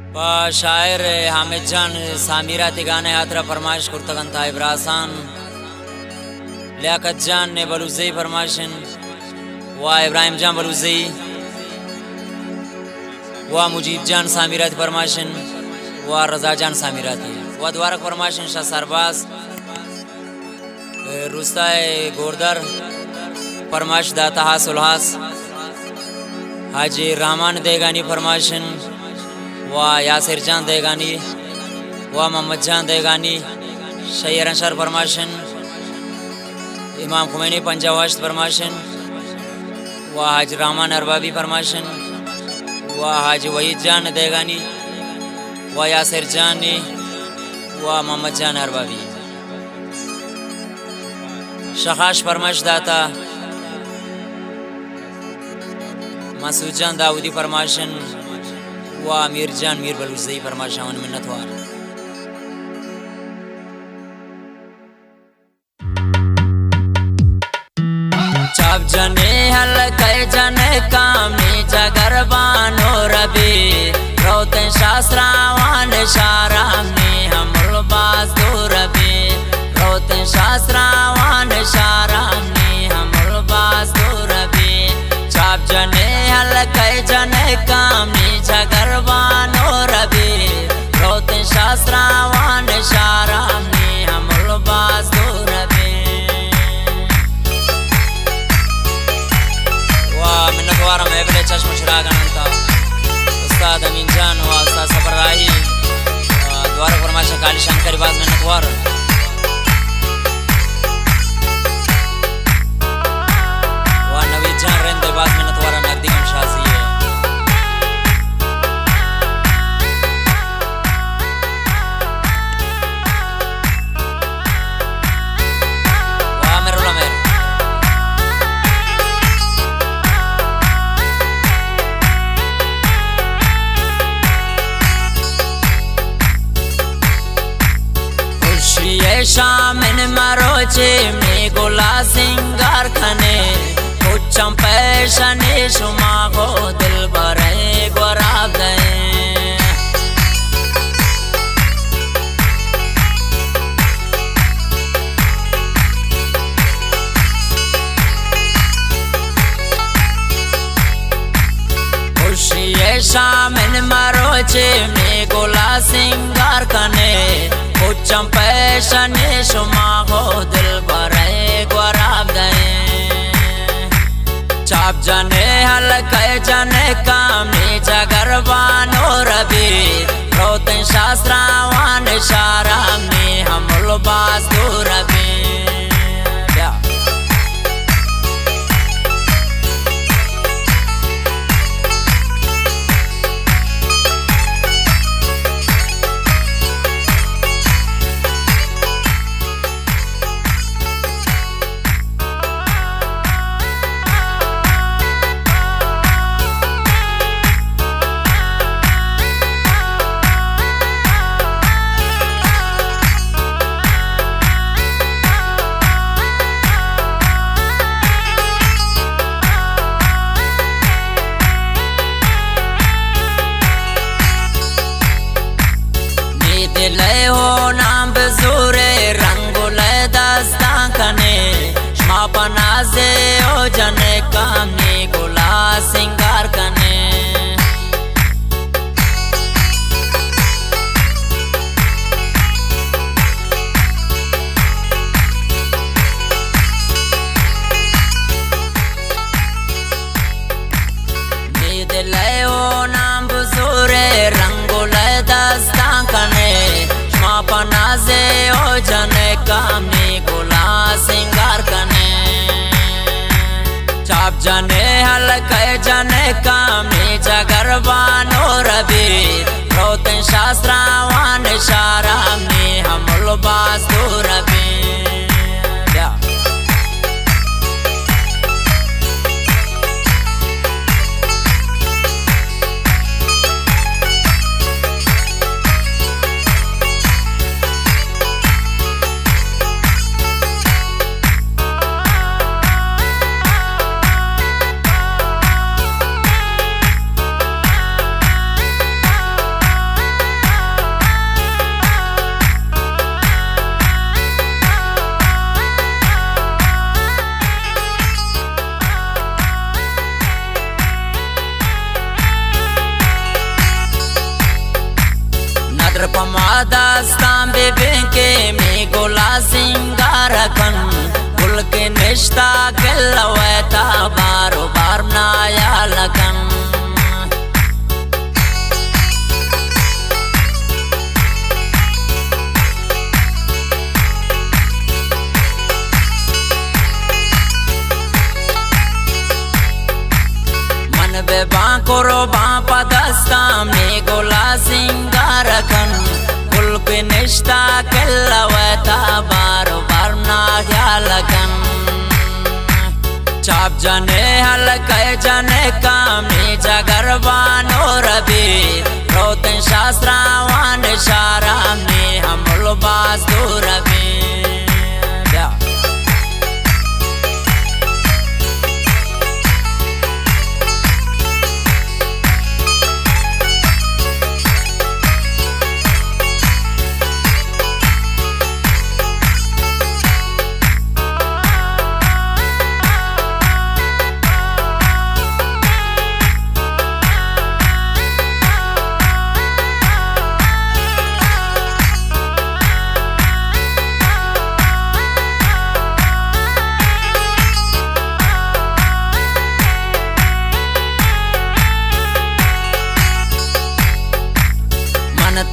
शायर हामिद जान सामीरा तिगाने हाथरा फरमाइश कुर्तगन था इब्रासान लियाकत जान ने बलूज़ी फरमाइशन वा इब्राहिम जान बलूज़ी वा मुजीब जान सामीरा फरमाइशन वा रजा जान सामीरा थी वा द्वारा फरमाइशन शाह सरबाज रुस्ताए गोरदर फरमाइश दाता हास उल्हास हाजी रहमान देगानी फरमाइशन वा यासिर जान देगानी वा मोहम्मद जान देगानी शैर अंशर फरमाशन इमाम खुमैनी पंजावाश्त फरमाशन वा हाजी रहमान अरबाबी फरमाशन वा हाजी वहीद जान देगानी वा यासिर जानी वा मोहम्मद जान अरबाबी शखाश फरमाश दाता मसूद जान दाऊदी फरमाशन वा मीर जान मीर बलूज़ी फरमाशान मिन्नतवार चाप जने हल कई जने कामी जगर बानो रबी रोते शास्त्रावान शारामी हमल बाज दो रबी रोते शास्त्रावान शारामी हमल बाज दो रबी चाप जने हल कई जने कामी जगर बानो रबी रोते शास्त्रावान शारामी हमल बाज दो रबी मिन्नतवार महफिल चश्म चिरागनंता उस्ताद अमीन जान व उस्ताद सफर राही द्वारा फरमाइश काली शंकर बाज मिन्नतवार व नवीद जान रेंदे बाज मिन्नतवार नगदी गम शासी है शामिन मरोचे में गोला सिंगार खने कुचम पैशने शुमा को दिल भरे गोराब गए खुशी शामिन मरोचे में गोला सिंगार खने कुचम पैशने शुमा को दिल भरे गोराब गए चाप जने हल कई जने कामी जगर बानो रबी रोते शास्त्रावान शारामी हमल बाज दो रबी हो नाम बजूरे रंगुले दस्ता कने मापना से ओ जने कामी गुला सिंगार कने नींद ले हो नाम बजूरे रंगुले दस्ता कने मापना से ओ जने कामी गुला सिंगार कने चाप जने हल कई जने कामी जगर बानो रबी रोते शास्त्रावान शारामी हमल बाज दो रबी पमादास्तां बेबेके में गोला सिंगार खन गुल के निष्ठा के लवैता बारो बार नाया लगन मन बे बांकोरो बापा दस्ता में गोला सिंगार खन गुल के निष्ठा के लवैता बारो बार नाया लगन चाप जने हल कह जने कामी जगरवानो रबी रोतन शास्त्रावान शारा में हमल बास दूर रबी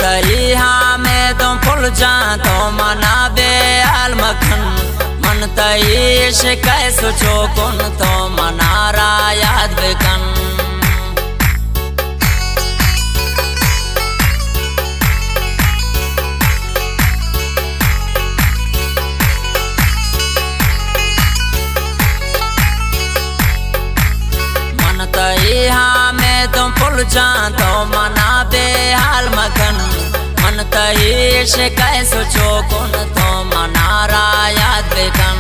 तरी हाँ में तुम फुल जा तो मना बे आल मखन मन तईश कैसो चोकुन तो मनारा याद बेकन मन तई हाँ में तुम फुल जा तो मना बे हाल मखन मन तईश कैसो चोकुन तो मनारा याद बेकन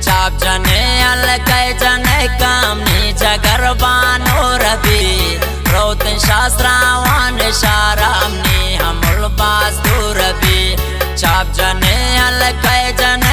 चाप जने अल कह जने कामनी जगरवानो रबी रोतन शास्त्रावान शारामनी हमल बास दूर रबी चाप जने अल कह जने